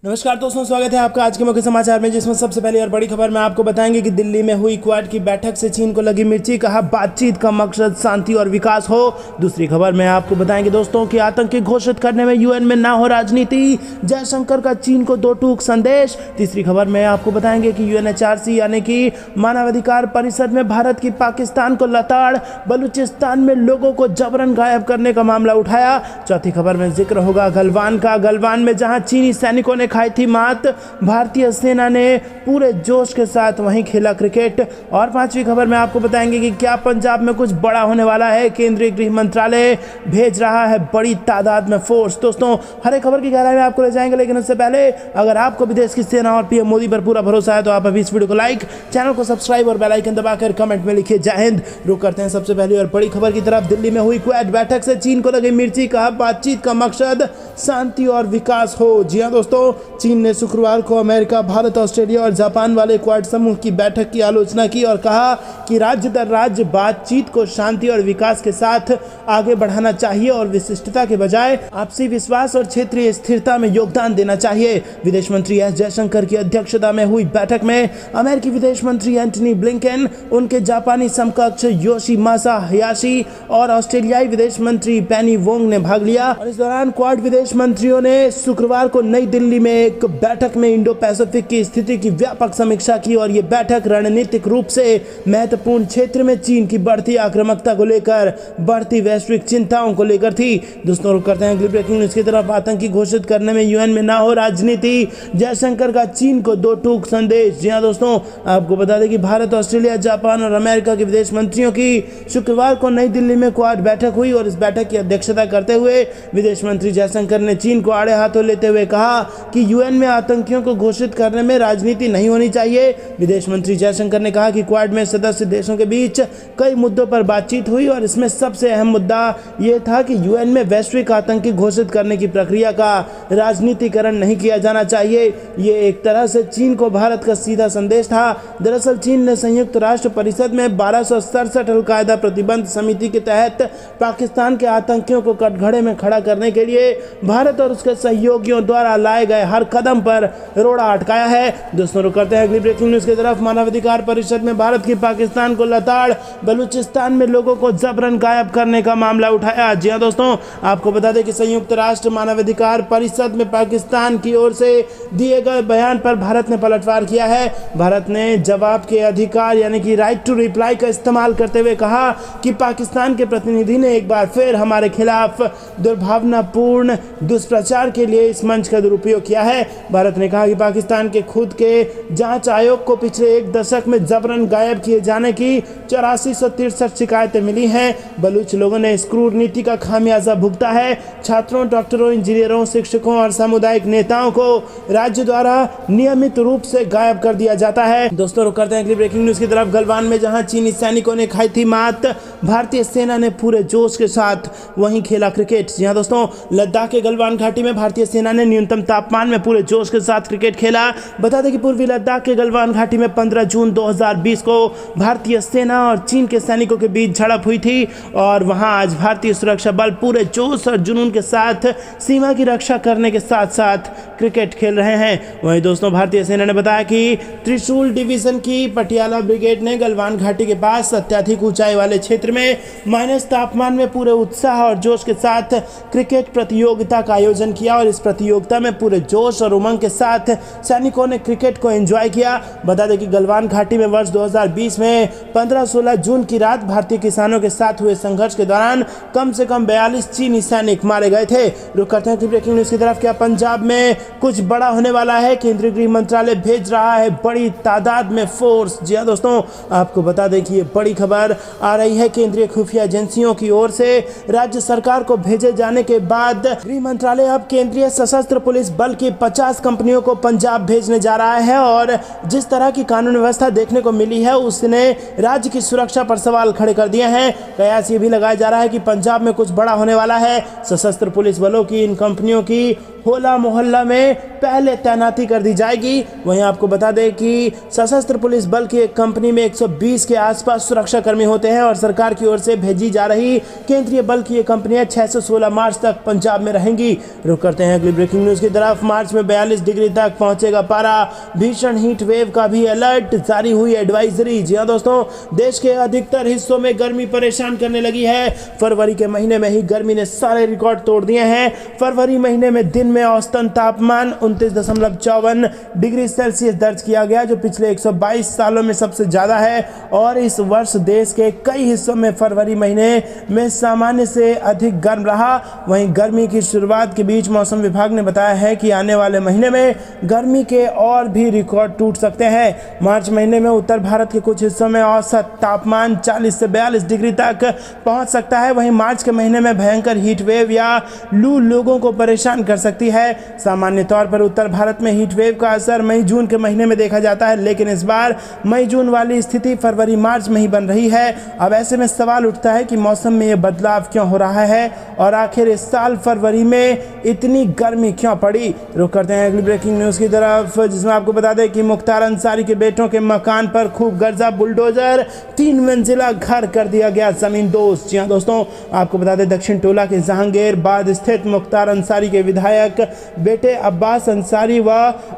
नमस्कार दोस्तों, स्वागत है आपका आज के मुख्य समाचार में, जिसमें सबसे पहले और बड़ी खबर में आपको बताएंगे कि दिल्ली में हुई क्वाड की बैठक से चीन को लगी मिर्ची, कहा बातचीत का मकसद शांति और विकास हो। दूसरी खबर में आपको बताएंगे दोस्तों कि आतंकी घोषित करने में यूएन में ना हो राजनीति, जयशंकर का चीन को दो टूक संदेश। तीसरी खबर में आपको बताएंगे कि यूएनएचआरसी यानी कि मानवाधिकार परिषद में भारत की पाकिस्तान को लताड़, बलूचिस्तान में लोगों को जबरन गायब करने का मामला उठाया। चौथी खबर में जिक्र होगा गलवान का। गलवान में जहां चीनी सैनिकों ने खाई थी मात, भारतीय सेना ने पूरे जोश के साथ वहीं खेला क्रिकेट। और पांचवी खबर में आपको बताएंगे कि क्या पंजाब में कुछ बड़ा होने वाला है, केंद्रीय गृह मंत्रालय भेज रहा है बड़ी तादाद में फोर्स। दोस्तों, हर एक खबर की गहराई में आपको ले जाएंगे, लेकिन उससे पहले अगर आपको विदेश की सेना और पीएम मोदी पर पूरा भरोसा है तो आप अभी इस वीडियो को लाइक, चैनल को सब्सक्राइब और बेल आइकन दबाकर कमेंट में लिखिए जय हिंद। रुक करते हैं सबसे पहले और बड़ी खबर की तरफ। दिल्ली में हुई क्वाड बैठक से चीन को लगी मिर्ची, कहा बातचीत का मकसद शांति और विकास हो। जी हां दोस्तों, चीन ने शुक्रवार को अमेरिका, भारत, ऑस्ट्रेलिया और जापान वाले क्वाड समूह की बैठक की आलोचना की और कहा कि राज्य दर राज्य बातचीत को शांति और विकास के साथ आगे बढ़ाना चाहिए और विशिष्टता के बजाय आपसी विश्वास और क्षेत्रीय स्थिरता में योगदान देना चाहिए। विदेश मंत्री एस जयशंकर की अध्यक्षता में हुई बैठक में अमेरिकी विदेश मंत्री एंटनी ब्लिंकन, उनके जापानी समकक्ष योशिमासा हयाशी और ऑस्ट्रेलियाई विदेश मंत्री पेनी वोंग ने भाग लिया। और इस दौरान क्वाड विदेश मंत्रियों ने शुक्रवार को नई दिल्ली में एक बैठक में इंडो पैसिफिक की स्थिति की व्यापक समीक्षा की और ये बैठक रणनीतिक रूप से महत्वपूर्ण क्षेत्र में चीन की बढ़ती आक्रामकता को लेकर, बढ़ती वैश्विक चिंताओं को लेकर थी। दोस्तों, रुक करते हैं अगली ब्रेकिंग न्यूज की तरफ। आतंकी घोषित करने में यूएन में ना हो राजनीति, जयशंकर का चीन को दो टूक संदेश। जी हां दोस्तों, आपको बता दें कि भारत, ऑस्ट्रेलिया, जापान और अमेरिका के विदेश मंत्रियों की शुक्रवार को नई दिल्ली में क्वाड बैठक हुई और इस बैठक की अध्यक्षता करते हुए विदेश मंत्री जयशंकर ने चीन को आड़े हाथों लेते हुए कहा कि यूएन में आतंकियों को घोषित करने में राजनीति नहीं होनी चाहिए। विदेश मंत्री जयशंकर ने कहा कि क्वाड में सदस्य देशों के बीच कई मुद्दों पर बातचीत हुई और इसमें सबसे अहम मुद्दा यह था कि यूएन में वैश्विक आतंकी घोषित करने की प्रक्रिया का राजनीतिकरण नहीं किया जाना चाहिए। ये एक तरह से चीन को भारत का सीधा संदेश था। दरअसल चीन ने संयुक्त राष्ट्र परिषद में 1267 अलकायदा प्रतिबंध समिति के तहत पाकिस्तान के आतंकियों को कटघरे में खड़ा करने के लिए भारत और उसके सहयोगियों द्वारा लाए गए हर कदम पर रोड़ा अटकाया है। दोस्तों, रुक करते हैं अगली ब्रेकिंग न्यूज की तरफ। मानवाधिकार परिषद में भारत की पाकिस्तान को लताड़, बलूचिस्तान में लोगों को जबरन गायब करने का मामला उठाया। जी हां दोस्तों, आपको बता दें कि संयुक्त राष्ट्र मानवाधिकार परिषद में पाकिस्तान की ओर से दिए गए बयान पर भारत ने पलटवार किया है। भारत ने जवाब के अधिकार यानी कि राइट टू रिप्लाई का इस्तेमाल करते हुए कहा कि पाकिस्तान के प्रतिनिधि ने एक बार फिर हमारे खिलाफ दुर्भावनापूर्ण दुष्प्रचार के लिए इस मंच का दुरुपयोग किया है। भारत ने कहा कि पाकिस्तान के खुद के जांच आयोग को पिछले एक दशक में जबरन गायब किए जाने की 8463 शिकायतें मिली हैं। बलूच लोगों ने इस क्रूर नीति का खामियाजा भुगता है। छात्रों, डॉक्टरों, इंजीनियरों, शिक्षकों और सामुदायिक नेताओं को राज्य द्वारा नियमित रूप से गायब कर दिया जाता है। दोस्तों, रुक करते हैं अगली ब्रेकिंग न्यूज की तरफ। गलवान में जहां चीनी सैनिकों ने खाई थी मात, भारतीय सेना ने पूरे जोश के साथ वहीं खेला क्रिकेट। जी हां दोस्तों, लद्दाख के गलवान घाटी में भारतीय सेना ने न्यूनतम तापमान में पूरे जोश के साथ क्रिकेट खेला। बता दें कि पूर्वी लद्दाख के गलवान घाटी में 15 जून 2020 को भारतीय सेना और चीन के सैनिकों के बीच झड़प हुई थी और वहां आज भारतीय सुरक्षा बल पूरे जोश और जुनून के साथ सीमा की रक्षा करने के साथ साथ क्रिकेट खेल रहे हैं। वहीं दोस्तों, भारतीय सेना ने बताया कि त्रिशूल डिवीजन की पटियाला ब्रिगेड ने गलवान घाटी के पास अत्यधिक ऊंचाई वाले क्षेत्र में माइनस तापमान में पूरे उत्साह और जोश के साथ क्रिकेट प्रतियोगिता का आयोजन किया और इस प्रतियोगिता में पूरे जोश और उमंग के साथ सैनिकों ने क्रिकेट को एंजॉय किया। बता दें कि गलवान घाटी में वर्ष 2020 में 15-16 जून की रात भारतीय किसानों के साथ हुए संघर्ष के दौरान कम से कम 42 चीनी सैनिक मारे गए थे। रुक करते हैं ब्रेकिंग न्यूज की तरफ। क्या पंजाब में कुछ बड़ा होने वाला है, केंद्रीय गृह मंत्रालय भेज रहा है बड़ी तादाद में फोर्स। जी हां दोस्तों, आपको बता दें कि ये बड़ी खबर आ रही है केंद्रीय खुफिया एजेंसियों की ओर से राज्य सरकार को भेजे जाने के बाद गृह मंत्रालय अब केंद्रीय सशस्त्र पुलिस बल की 50 कंपनियों को पंजाब भेजने जा रहा है और जिस तरह की कानून व्यवस्था देखने को मिली है उसने राज्य की सुरक्षा पर सवाल खड़े कर दिए हैं। कयास ये भी लगाया जा रहा है कि पंजाब में कुछ बड़ा होने वाला है। सशस्त्र पुलिस बलों की इन कंपनियों की होला मोहल्ला में पहले तैनाती कर दी जाएगी। वहीं आपको बता दें कि सशस्त्र पुलिस बल की एक कंपनी में 120 के आसपास सुरक्षा कर्मी होते हैं और सरकार की ओर से भेजी जा रही केंद्रीय बल की ये कंपनियां 6 से 16 मार्च तक पंजाब में रहेंगी। रुक करते हैं अगली ब्रेकिंग न्यूज की तरफ। मार्च में 42 डिग्री तक पहुंचेगा पारा। भीषण हीट वेव का भी अलर्ट जारी हुई एडवाइजरी। जी हाँ दोस्तों, देश के अधिकतर हिस्सों में गर्मी परेशान करने लगी है। फरवरी के महीने में ही गर्मी ने सारे रिकॉर्ड तोड़ दिए हैं। फरवरी महीने में दिन में औसतन तापमान 29.54 डिग्री सेल्सियस दर्ज किया गया, जो पिछले 122 सालों में सबसे ज्यादा है। और इस वर्ष देश के कई हिस्सों में फरवरी महीने में सामान्य से अधिक गर्म रहा। वहीं गर्मी की शुरुआत के बीच मौसम विभाग ने बताया है कि आने वाले महीने में गर्मी के और भी रिकॉर्ड टूट सकते हैं। मार्च महीने में उत्तर भारत के कुछ हिस्सों में औसत तापमान 40 से 42 डिग्री तक पहुंच सकता है। वहीं मार्च के महीने में भयंकर हीट वेव या लू लोगों को परेशान कर सकती है। सामान्य तौर पर उत्तर भारत में हीट वेव का असर मई जून के महीने में देखा जाता है, लेकिन इस बार मई जून वाली स्थिति फरवरी मार्च में ही बन रही है। अब ऐसे में सवाल उठता है कि मौसम में ये बदलाव क्यों हो रहा है और आखिर इस साल फरवरी में इतनी गर्मी क्यों पड़ी। रुक करते हैं अगली ब्रेकिंग न्यूज की तरफ, जिसमें आपको बता दें कि मुख्तार अंसारी के बेटों के मकान पर खूब गर्जा बुलडोजर, 3 मंजिला घर कर दिया गया जमींदोज। जी हाँ दोस्तों, आपको बता दें दक्षिण टोला के जहांगीरबाद स्थित मुख्तार अंसारी के विधायक बेटे अब्बास अंसारी व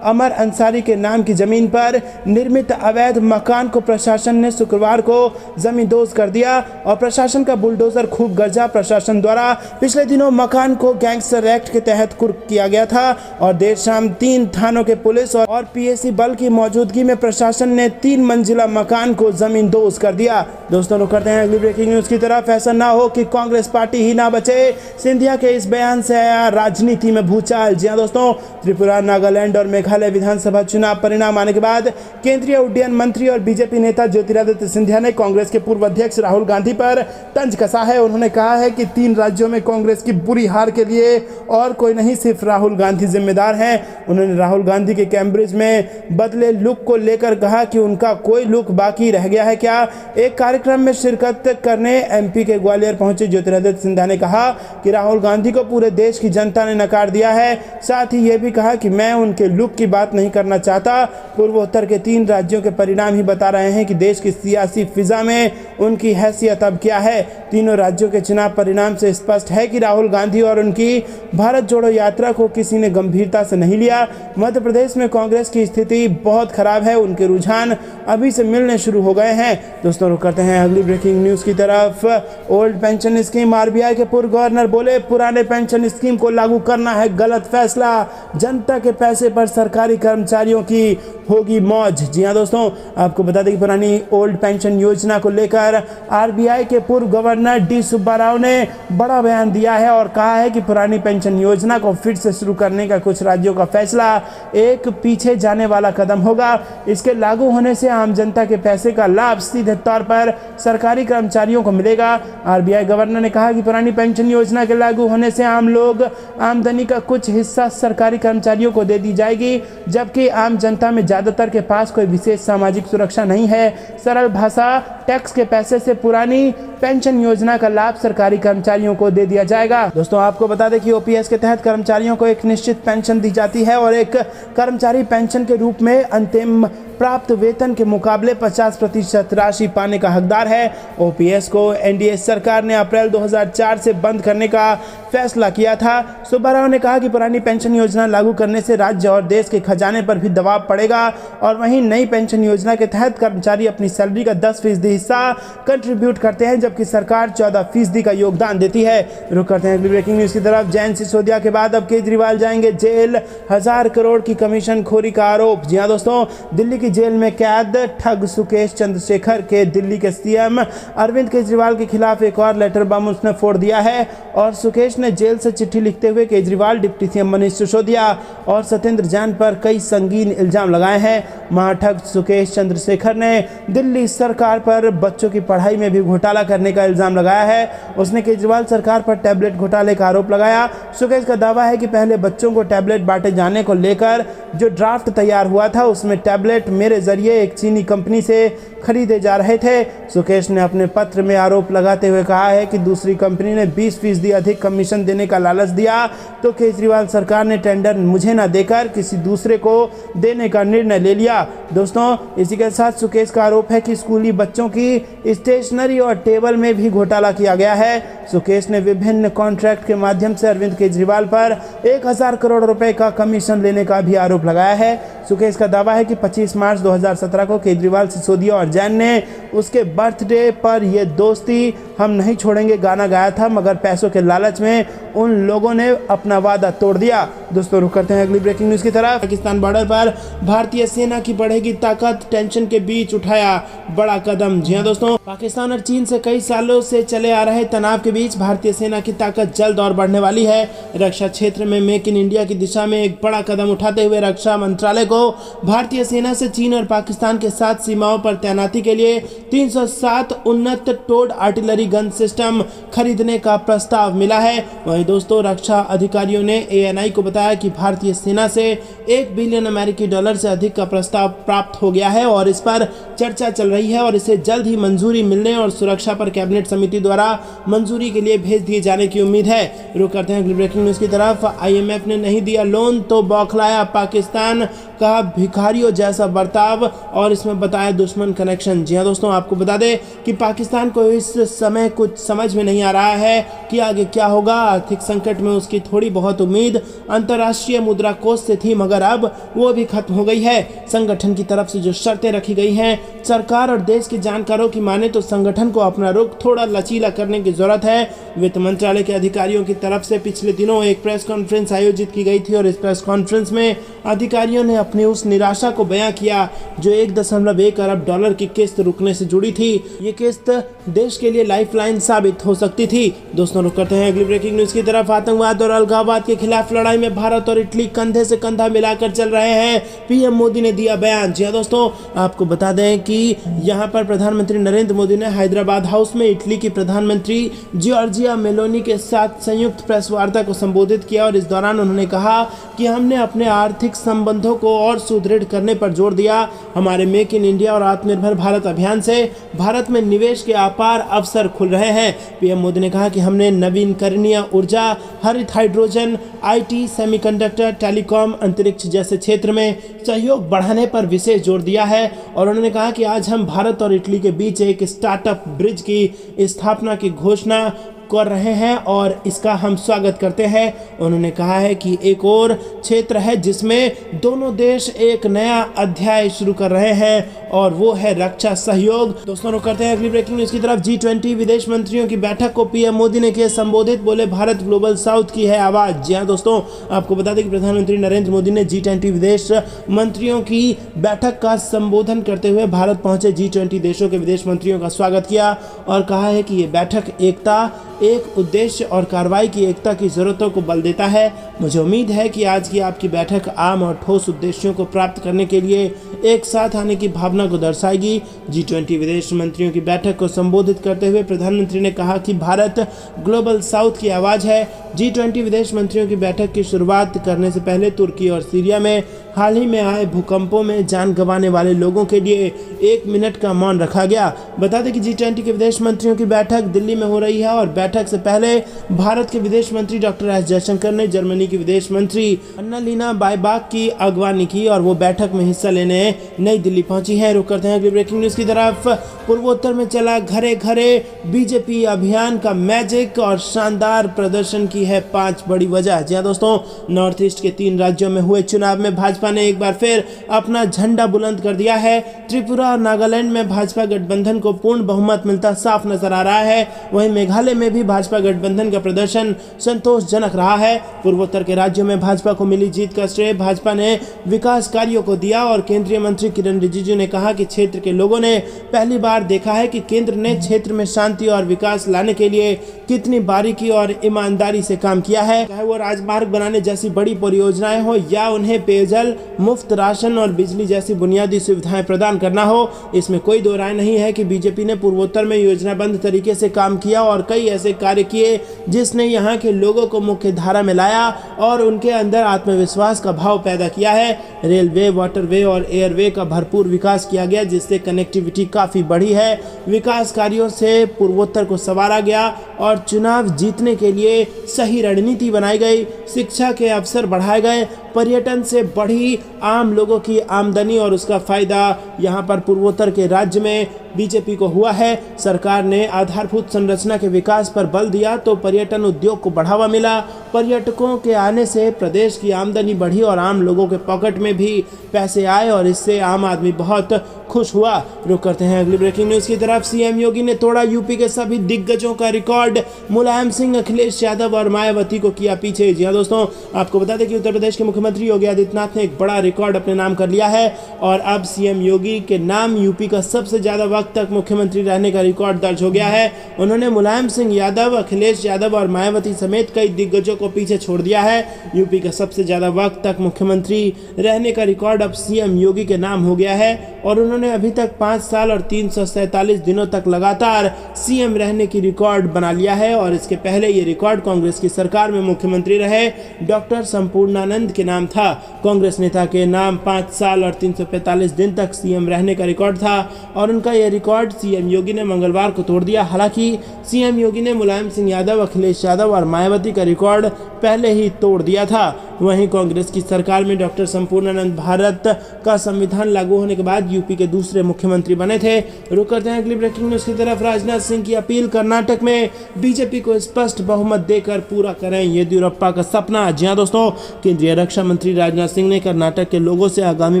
अमर अंसारी के नाम की जमीन पर निर्मित अवैध मकान को प्रशासन ने शुक्रवार को जमींदोज कर दिया और प्रशासन का बुलडोजर खूब गर्जा। प्रशासन द्वारा पिछले दिनों मकान को गैंगस्टर एक्ट के तहत कुर्क किया गया था और देर शाम 3 थानों के पुलिस और पीएसी बल की मौजूदगी में प्रशासन ने 3 मंजिला मकान को जमींदोज कर दिया। दोस्तों रुक करते हैं अगली ब्रेकिंग न्यूज की तरफ। ऐसा ना हो कि कांग्रेस पार्टी ही ना बचे, सिंधिया के इस बयान से आया राजनीति में भूचाल। जी हाँ दोस्तों, त्रिपुरा, नागालैंड और मेघालय विधानसभा चुनाव परिणाम आने के बाद केंद्रीय उड्डयन मंत्री और बीजेपी नेता ज्योतिरादित्य सिंधिया ने कांग्रेस के पूर्व अध्यक्ष राहुल गांधी पर तंज कसा है। उन्होंने कहा है कि 3 राज्यों में कांग्रेस की बुरी हार के लिए और कोई नहीं, सिर्फ राहुल गांधी जिम्मेदार हैं। उन्होंने राहुल गांधी के कैम्ब्रिज में बदले लुक को लेकर कहा कि उनका कोई लुक बाकी रह गया है क्या। एक कार्यक्रम में शिरकत करने एमपी के ग्वालियर पहुंचे ज्योतिरादित्य सिंधिया ने कहा कि राहुल गांधी को पूरे देश की जनता ने नकार दिया है। साथ ही ये भी कहा कि मैं उनके लुक की बात नहीं करना चाहता। पूर्वोत्तर के 3 राज्यों के परिणाम ही बता रहे हैं कि देश की सियासी फिजा में उनकी हैसियत अब क्या है। तीनों राज्यों के चुनाव परिणाम से स्पष्ट है कि राहुल गांधी और उनकी भारत जोड़ो यात्रा को किसी ने गंभीरता से नहीं लिया। मध्य प्रदेश में कांग्रेस की स्थिति बहुत खराब है, उनके रुझान अभी से मिलने शुरू हो गए हैं। दोस्तों रुक करते हैं अगली ब्रेकिंग न्यूज की तरफ। ओल्ड पेंशन स्कीम, आरबीआई के पूर्व गवर्नर बोले पुराने पेंशन स्कीम को लागू करना है गलत फैसला, जनता के पैसे पर सरकारी कर्मचारियों की होगी मौज। जी हाँ दोस्तों, आपको बता दें कि पुरानी ओल्ड पेंशन योजना को लेकर आरबीआई के पूर्व गवर्नर डी सुब्बा राव ने बड़ा बयान दिया है और कहा है कि पुरानी पेंशन योजना को फिर से शुरू करने का कुछ राज्यों का फैसला एक पीछे जाने वाला कदम होगा। इसके लागू होने से आम जनता के पैसे का लाभ सीधे तौर पर सरकारी कर्मचारियों को मिलेगा। आरबीआई गवर्नर ने कहा कि पुरानी पेंशन योजना के लागू होने से आम लोग आमदनी का कुछ हिस्सा सरकारी कर्मचारियों को दे दी जाएगी, जबकि आम जनता में ज्यादातर के पास कोई विशेष सामाजिक सुरक्षा नहीं है। सरल भाषा, टैक्स के पैसे से पुरानी पेंशन योजना का लाभ सरकारी कर्मचारियों को दे दिया जाएगा। दोस्तों आपको बता दें कि ओपीएस के तहत कर्मचारियों को एक निश्चित पेंशन दी जाती है और एक कर्मचारी पेंशन के रूप में अंतिम प्राप्त वेतन के मुकाबले 50% राशि पाने का हकदार है। ओपीएस को एनडीए सरकार ने अप्रैल 2004 से बंद करने का फैसला किया था। सुब्बा राव ने कहा कि पुरानी पेंशन योजना लागू करने से राज्य और देश के खजाने पर भी दबाव पड़ेगा और वहीं नई पेंशन योजना के तहत कर्मचारी अपनी सैलरी का 10% हिस्सा कंट्रीब्यूट करते हैं, जबकि सरकार 14% का योगदान देती है। रुक करते हैं अगली ब्रेकिंग न्यूज की तरफ। जैन सिसोदिया के बाद अब केजरीवाल जाएंगे जेल, 1000 करोड़ की कमीशन खोरी का आरोप। जी हाँ दोस्तों, दिल्ली की जेल में कैद ठग सुकेश चंद्रशेखर के दिल्ली के सीएम अरविंद केजरीवाल के खिलाफ एक और लेटर बम उसने फोड़ दिया है और सुकेश ने जेल से चिट्ठी लिखते हुए केजरीवाल, डिप्टी सीएम मनीष सिसोदिया और सत्येंद्र जैन पर कई संगीन इल्जाम लगाए हैं। महाठग सुकेश चंद्रशेखर ने दिल्ली सरकार पर बच्चों की पढ़ाई में भी घोटाला करने का इल्जाम लगाया है। उसने केजरीवाल सरकार पर टैबलेट घोटाले का आरोप लगाया। सुकेश का दावा है कि पहले बच्चों को टैबलेट बांटे जाने को लेकर जो ड्राफ्ट तैयार हुआ था उसमें टैबलेट मेरे जरिए एक चीनी कंपनी से खरीदे जा रहे थे। सुकेश ने अपने पत्र में आरोप लगाते हुए कहा है कि दूसरी कंपनी ने 20% अधिक कमीशन देने का लालच दिया तो केजरीवाल सरकार ने टेंडर मुझे न देकर किसी दूसरे को देने का निर्णय ले लिया। दोस्तों, इसी के साथ सुकेश का आरोप है कि स्कूली बच्चों की स्टेशनरी और टेबल में भी घोटाला किया गया है। सुकेश ने विभिन्न कॉन्ट्रैक्ट के माध्यम से अरविंद केजरीवाल पर 1000 करोड़ रुपए का कमीशन लेने का भी आरोप लगाया है। सुकेश का दावा है कि 25 मार्च 2017 को केजरीवाल, सिसोदिया और जैन ने उसके बर्थडे पर ये दोस्ती हम नहीं छोड़ेंगे गाना गाया था, मगर पैसों के लालच में उन लोगों ने अपना वादा तोड़ दिया। दोस्तों, रुक करते हैं अगली ब्रेकिंग न्यूज़ की तरफ। पाकिस्तान बॉर्डर पर भारतीय सेना की बढ़ेगी ताकत, टेंशन के बीच उठाया बड़ा कदम। जी हां दोस्तों, पाकिस्तान और चीन से कई सालों से चले आ रहे तनाव के बीच भारतीय सेना की ताकत जल्द और बढ़ने वाली है। रक्षा क्षेत्र में मेक इन इंडिया की दिशा में एक बड़ा कदम उठाते हुए रक्षा मंत्रालय को भारतीय सेना से चीन और पाकिस्तान के साथ सीमाओं पर तैनाती के लिए 307 उन्नत टोड आर्टिलरी गन सिस्टम खरीदने का प्रस्ताव मिला है। वहीं दोस्तों, रक्षा अधिकारियों ने ANI को बताया कि भारतीय सेना से $1 बिलियन अमेरिकी डॉलर से अधिक का प्रस्ताव प्राप्त हो गया है और इस पर चर्चा चल रही है और इसे जल्द ही मंजूरी मिलने और सुरक्षा पर कैबिनेट समिति द्वारा मंजूरी के लिए भेज दिए जाने की उम्मीद है। रुक करते हैं ब्रेकिंग न्यूज़ की तरफ। IMF ने नहीं दिया लोन तो बौखलाया पाकिस्तान, कहा भिखारियों जैसा बर्ताव और इसमें बताया दुश्मन कनेक्शन। जी हां दोस्तों, आपको बता दें कि पाकिस्तान को इस समय कुछ समझ में नहीं आ रहा है कि आगे क्या होगा। आर्थिक संकट में उसकी थोड़ी बहुत उम्मीद अंतर्राष्ट्रीय मुद्रा कोष से थी, मगर अब वो भी खत्म हो गई है। संगठन की तरफ से जो शर्तें रखी गई हैं, सरकार और देश के जानकारों की माने तो संगठन को अपना रुख थोड़ा लचीला करने की जरूरत है। वित्त मंत्रालय के अधिकारियों की तरफ से पिछले दिनों एक प्रेस कॉन्फ्रेंस आयोजित की गई थी और इस प्रेस कॉन्फ्रेंस में अधिकारियों ने अपनी उस निराशा को बयां किया जो 1.1 अरब डॉलर की किस्त रुकने से जुड़ी थी। ये किस्त देश के लिए लाइफलाइन साबित हो सकती थी। दोस्तों, रुक करते हैं अगली ब्रेकिंग न्यूज़ की तरफ। आतंकवाद और अलगाववाद के खिलाफ लड़ाई में भारत और इटली कंधे से कंधा मिलाकर चल रहे हैं, PM मोदी ने दिया बयान। जी हां दोस्तों, आपको बता दें कि यहां पर प्रधानमंत्री नरेंद्र मोदी ने हैदराबाद हाउस में इटली की प्रधानमंत्री जॉर्जिया मेलोनी के साथ संयुक्त प्रेस वार्ता को संबोधित किया और इस दौरान उन्होंने कहा कि हमने अपने आर्थिक संबंधों को और सुदृढ़ करने पर जोर दिया। हमारे मेक इन इंडिया और आत्मनिर्भर भारत अभियान से भारत में निवेश के अपार अवसर खुल रहे हैं। PM मोदी ने कहा कि हमने नवीनकरणीय ऊर्जा, हरित हाइड्रोजन, IT, सेमीकंडक्टर, टेलीकॉम, अंतरिक्ष जैसे क्षेत्र में सहयोग बढ़ाने पर विशेष जोर दिया है और उन्होंने कहा कि आज हम भारत और इटली के बीच एक स्टार्टअप ब्रिज की स्थापना की घोषणा कर रहे हैं और इसका हम स्वागत करते हैं। उन्होंने कहा है कि एक और क्षेत्र है जिसमें दोनों देश एक नया अध्याय शुरू कर रहे हैं और वो है रक्षा सहयोग। दोस्तों, रुक करते हैं अगली ब्रेकिंग न्यूज़ की तरफ। G20 विदेश मंत्रियों की बैठक को PM मोदी ने किया संबोधित, बोले भारत ग्लोबल साउथ की है आवाज। जी हाँ दोस्तों, आपको बता दें कि प्रधानमंत्री नरेंद्र मोदी ने G20 विदेश मंत्रियों की बैठक का संबोधन करते हुए भारत पहुंचे G20 देशों के विदेश मंत्रियों का स्वागत किया और कहा है कि ये बैठक एकता, एक उद्देश्य और कार्रवाई की एकता की जरूरतों को बल देता है। मुझे उम्मीद है कि आज की आपकी बैठक आम और ठोस उद्देश्यों को प्राप्त करने के लिए एक साथ आने की भावना को दर्शाएगी। G20 विदेश मंत्रियों की बैठक को संबोधित करते हुए प्रधानमंत्री ने कहा कि भारत ग्लोबल साउथ की आवाज है। G20 विदेश मंत्रियों की बैठक की शुरुआत करने से पहले तुर्की और सीरिया में हाल ही में आए भूकंपों में जान गंवाने वाले लोगों के लिए 1 मिनट का मौन रखा गया। बता दें कि G20 के विदेश मंत्रियों की बैठक दिल्ली में हो रही है और बैठक से पहले भारत के विदेश मंत्री डॉक्टर S जयशंकर ने जर्मनी की विदेश मंत्री अन्नालीना बायबाक की अगवानी की और वो बैठक में हिस्सा लेने नई दिल्ली पहुंची है। रुक करते हैं अगली ब्रेकिंग न्यूज़ की तरफ। पूर्वोत्तर में चला घरे घरे BJP अभियान का मैजिक और शानदार प्रदर्शन की है 5 बड़ी वजह। जी हाँ दोस्तों, नॉर्थ ईस्ट के 3 राज्यों में हुए चुनाव में भाजपा ने एक बार फिर अपना झंडा बुलंद कर दिया है। त्रिपुरा और नागालैंड में भाजपा गठबंधन को पूर्ण बहुमत मिलता साफ नजर आ रहा है। वहीं मेघालय में भी भाजपा गठबंधन का प्रदर्शन संतोषजनक रहा है। पूर्वोत्तर के राज्यों में भाजपा को मिली जीत का श्रेय भाजपा ने विकास कार्यों को दिया और केंद्रीय मंत्री किरण रिजिजू ने कहा कि क्षेत्र के लोगों ने पहली बार देखा है कि केंद्र ने क्षेत्र में शांति और विकास लाने के लिए कितनी बारीकी और ईमानदारी से काम किया है। चाहे वो राजमार्ग बनाने जैसी बड़ी परियोजनाएं हो या उन्हें पेयजल पेयजल, मुफ्त राशन और बिजली जैसी बुनियादी सुविधाएं प्रदान करना हो। इसमें कोई दो राय नहीं है कि बीजेपी ने पूर्वोत्तर में योजनाबद्ध तरीके से काम किया और कई ऐसे कार्य किए जिसने यहाँ के लोगों को मुख्य धारा में लाया और उनके अंदर आत्मविश्वास का भाव पैदा किया है। रेलवे, वाटरवे और एयरवे का भरपूर विकास किया गया, जिससे कनेक्टिविटी काफ़ी बढ़ी है। विकास कार्यों से पूर्वोत्तर को संवारा गया और चुनाव जीतने के लिए सही रणनीति बनाई गई। शिक्षा के अवसर बढ़ाए गए, पर्यटन से बढ़ी आम लोगों की आमदनी और उसका फायदा यहाँ पर पूर्वोत्तर के राज्य में बीजेपी को हुआ है। सरकार ने आधारभूत संरचना के विकास पर बल दिया तो पर्यटन उद्योग को बढ़ावा मिला। पर्यटकों के आने से प्रदेश की आमदनी बढ़ी और आम लोगों के पॉकेट में भी पैसे आए और इससे आम आदमी बहुत खुश हुआ। रुक करते हैं अगली ब्रेकिंग न्यूज की तरफ। सीएम योगी ने तोड़ा यूपी के सभी दिग्गजों का रिकॉर्ड। मुलायम सिंह, अखिलेश यादव और मायावती को किया पीछे। जी हाँ दोस्तों, आपको बता दें कि उत्तर प्रदेश के मुख्यमंत्री योगी आदित्यनाथ ने एक बड़ा रिकॉर्ड अपने नाम कर लिया है और अब सीएम योगी के नाम यूपी का सबसे ज्यादा वक्त तक मुख्यमंत्री रहने का रिकॉर्ड दर्ज हो गया है। उन्होंने मुलायम सिंह यादव, अखिलेश यादव और मायावती समेत कई दिग्गजों को पीछे छोड़ दिया है। यूपी का सबसे ज्यादा वक्त तक मुख्यमंत्री रहने का रिकॉर्ड अब सीएम योगी के नाम हो गया है और उन्होंने अभी तक 5 साल और 347 दिनों तक लगातार सीएम रहने की रिकॉर्ड बना लिया है। और इसके पहले ये रिकॉर्ड कांग्रेस की सरकार में मुख्यमंत्री रहे डॉक्टर संपूर्णानंद के नाम था। कांग्रेस नेता के नाम 5 साल और 345 दिन तक सीएम रहने का रिकॉर्ड था और उनका यह रिकॉर्ड सीएम योगी ने मंगलवार को तोड़ दिया। हालांकि सीएम योगी ने मुलायम सिंह यादव, अखिलेश यादव और मायावती का रिकॉर्ड पहले ही तोड़ दिया था। वहीं कांग्रेस की सरकार में डॉक्टर संपूर्णानंद भारत का संविधान लागू होने के बाद यूपी के दूसरे मुख्यमंत्री बने थे। रुक करते हैं अगली ब्रेकिंग न्यूज की तरफ। राजनाथ सिंह की अपील, कर्नाटक में बीजेपी को स्पष्ट बहुमत देकर पूरा करें येदियुरप्पा का सपना। जी हां दोस्तों, केंद्रीय रक्षा मंत्री राजनाथ सिंह ने कर्नाटक के लोगों से आगामी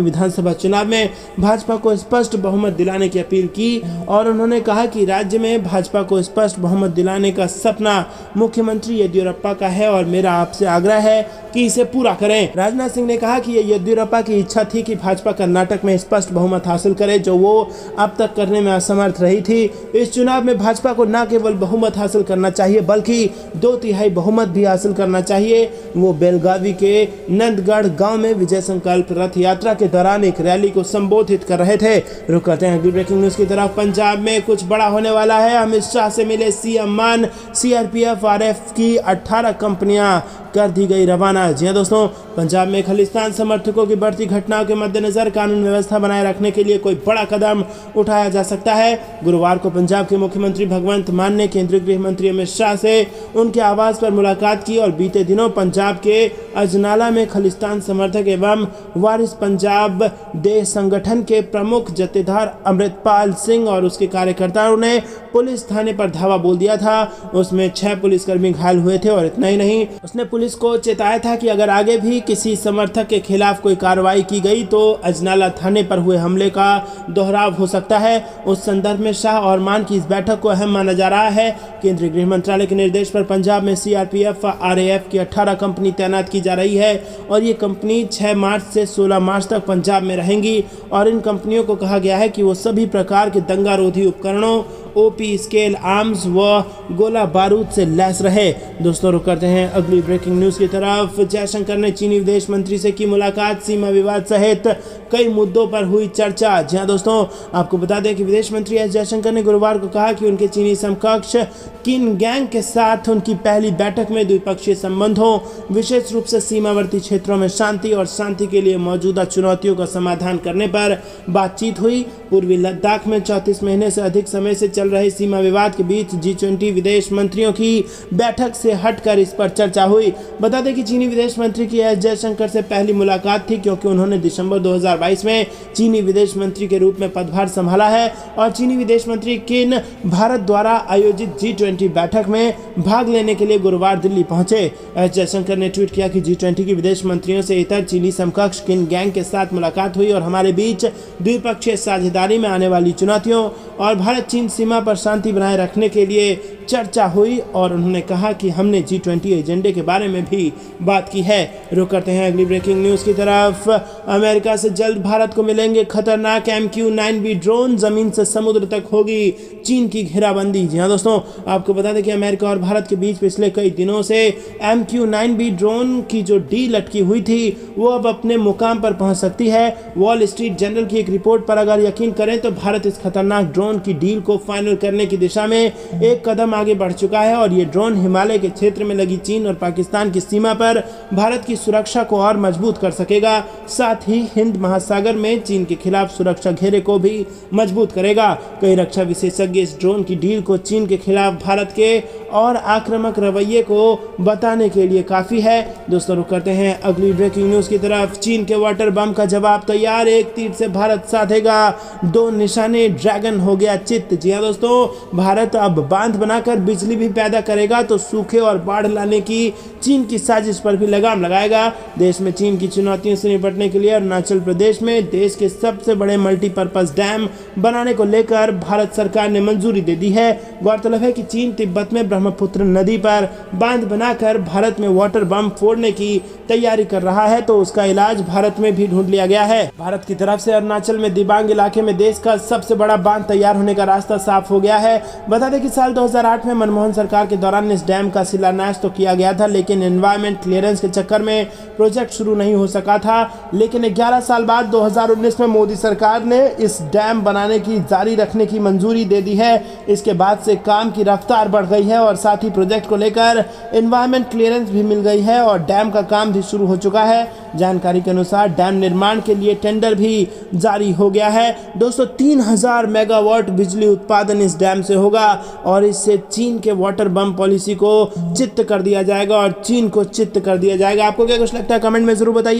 विधानसभा चुनाव में भाजपा को स्पष्ट बहुमत दिलाने की अपील की और उन्होंने कहा कि राज्य में भाजपा को स्पष्ट बहुमत दिलाने का सपना मुख्यमंत्री येदियुरप्पा का है और मेरा आपसे आग्रह है कि इसे पूरा करें। राजनाथ सिंह ने कहा कि येदियुरप्पा की इच्छा थी कि भाजपा कर्नाटक में स्पष्ट बहुमत हासिल करे, जो वो अब तक करने में असमर्थ रही थी। इस चुनाव में भाजपा को न केवल बहुमत हासिल करना चाहिए बल्कि 2/3 बहुमत भी हासिल करना चाहिए। वो बेलगावी के नंदगढ़ गांव में विजय संकल्प रथ यात्रा के दौरान एक रैली को संबोधित कर रहे थे। रुक करते हैं अगली ब्रेकिंग न्यूज की तरफ। पंजाब में कुछ बड़ा होने वाला है। अमित शाह से मिले सीएम मान। सीआरपीएफ, आरएफ की 18 कंपनियां कर दी गई रवाना। जी हां दोस्तों, पंजाब में खालिस्तान समर्थकों की बढ़ती घटनाओं के मद्देनजर कानून व्यवस्था बनाए रखने के लिए कोई बड़ा कदम उठाया जा सकता है। गुरुवार को पंजाब के मुख्यमंत्री भगवंत मान ने केंद्रीय गृह मंत्री अमित शाह से उनके आवास पर मुलाकात की और बीते दिनों पंजाब के अजनाला में खालिस्तान समर्थक एवं वारिस पंजाब देश संगठन के प्रमुख जत्थेदार अमृतपाल सिंह और उसके कार्यकर्ताओं ने पुलिस थाने पर धावा बोल दिया था। उसमें 6 पुलिसकर्मी घायल हुए थे और इतना ही नहीं, उसने पुलिस को चेताया था कि अगर आगे भी किसी समर्थक के खिलाफ कोई कार्रवाई की गई तो अजनाला थाने पर हुए हमले का दोहराव हो सकता है। उस संदर्भ में शाह और मान की इस बैठक को अहम माना जा रहा है। केंद्रीय गृह मंत्रालय के निर्देश पर पंजाब में सीआरपीएफ, आरएएफ की 18 कंपनी तैनात की जा रही है और ये कंपनी 6 मार्च से 16 मार्च तक पंजाब में रहेंगी और इन कंपनियों को कहा गया है कि वो सभी प्रकार के दंगारोधी उपकरणों, ओपी स्केल आर्म्स व गोला बारूद से लैस रहे। दोस्तों, रुक करते हैं अगली ब्रेकिंग न्यूज की तरफ। जयशंकर ने चीनी विदेश मंत्री से की मुलाकात। सीमा विवाद सहित कई मुद्दों पर हुई चर्चा। जी हां दोस्तों, आपको बता दें कि विदेश मंत्री एस जयशंकर ने गुरुवार को कहा कि उनके चीनी समकक्ष किन गैंग के साथ उनकी पहली बैठक में द्विपक्षीय संबंधों, विशेष रूप से सीमावर्ती क्षेत्रों में शांति और शांति के लिए मौजूदा चुनौतियों का समाधान करने पर बातचीत हुई। पूर्वी लद्दाख में 34 महीने से अधिक समय से चल रहे सीमा विवाद के बीच G20 विदेश मंत्रियों की बैठक से हटकर इस पर चर्चा हुई। बता दें कि चीनी विदेश मंत्री की एस जयशंकर से पहली मुलाकात थी क्योंकि उन्होंने दिसंबर 2022 में चीनी विदेश मंत्री के रूप में पदभार संभाला है और चीनी विदेश मंत्री किन भारत द्वारा आयोजित G20 बैठक में भाग लेने के लिए गुरुवार दिल्ली पहुंचे। एस जयशंकर ने ट्वीट किया कि G20 की विदेश मंत्रियों से इतर चीनी समकक्ष किन गैंग के साथ मुलाकात हुई और हमारे बीच द्विपक्षीय साझेदारी में आने वाली चुनौतियों और भारत चीन सीमा पर शांति बनाए रखने के लिए चर्चा हुई और उन्होंने कहा कि हमने G20 एजेंडे के बारे में भी बात की है। रुक करते हैं अगली ब्रेकिंग न्यूज़ की तरफ। अमेरिका से जल्द भारत को मिलेंगे खतरनाक MQ-9B ड्रोन, जमीन से समुद्र तक होगी चीन की घेराबंदी। जी हाँ दोस्तों, आपको बता दें कि अमेरिका और भारत के बीच पिछले कई दिनों से MQ-9B ड्रोन की जो डील लटकी हुई थी वो अब अपने मुकाम पर पहुंच सकती है। वॉल स्ट्रीट जर्नल की एक रिपोर्ट पर अगर यकीन करें तो भारत इस खतरनाक ड्रोन की डील को फाइनल करने की दिशा में एक कदम आगे बढ़ चुका है और ये ड्रोन हिमालय के क्षेत्र में लगी चीन और पाकिस्तान की सीमा पर भारत की सुरक्षा को और मजबूत कर सकेगा। साथ ही हिंद महासागर में चीन के खिलाफ सुरक्षा घेरे को भी मजबूत करेगा। कई रक्षा विशेषज्ञ इस ड्रोन की डील को चीन के खिलाफ भारत के और आक्रामक रवैये को बताने के लिए काफी है। दोस्तों रुक करते हैं अगली ब्रेकिंग न्यूज की तरफ। चीन के वाटर बम का जवाब तैयार, एक तीर से भारत साधेगा दो निशाने, ड्रैगन हो गया चित्त। जी हाँ दोस्तों, भारत अब बांध बनाकर बिजली भी पैदा करेगा तो सूखे और बाढ़ लाने की चीन की साजिश पर भी लगाम लगाएगा। देश में चीन की चुनौतियों से निपटने के लिए अरुणाचल प्रदेश में देश के सबसे बड़े मल्टीपर्पज डैम बनाने को लेकर भारत सरकार ने मंजूरी दे दी है। गौरतलब है कि चीन तिब्बत में ब्रह्मपुत्र नदी पर बांध बनाकर भारत में वाटर बम फोड़ने की तैयारी कर रहा है, तो उसका इलाज भारत में भी ढूंढ लिया गया है। भारत की तरफ से अरुणाचल में दिबांग इलाके में देश का सबसे बड़ा बांध तैयार होने का रास्ता साफ हो गया है। बता दें कि साल 2008 में मनमोहन सरकार के दौरान इस डैम का शिलान्यास तो किया गया था, लेकिन एनवायरमेंट क्लियरेंस के चक्कर में प्रोजेक्ट शुरू नहीं हो सका था। लेकिन 11 साल बाद 2019 में मोदी सरकार ने इस डैम बनाने की जारी रखने की मंजूरी दे दी है। इसके बाद से काम की रफ्तार बढ़ गई है और साथ ही प्रोजेक्ट को लेकर एनवायरमेंट क्लियरेंस भी मिल गई है और डैम का काम भी शुरू हो चुका है। जानकारी के अनुसार डैम निर्माण के लिए टेंडर भी जारी हो गया है। दोस्तों 3000 मेगावाट बिजली उत्पादन इस डैम से होगा और इससे चीन के वाटर बम पॉलिसी को चित्त कर दिया जाएगा और चीन को चित्त कर दिया जाएगा। आपको क्या कुछ लगता है कमेंट में जरूर बताइए।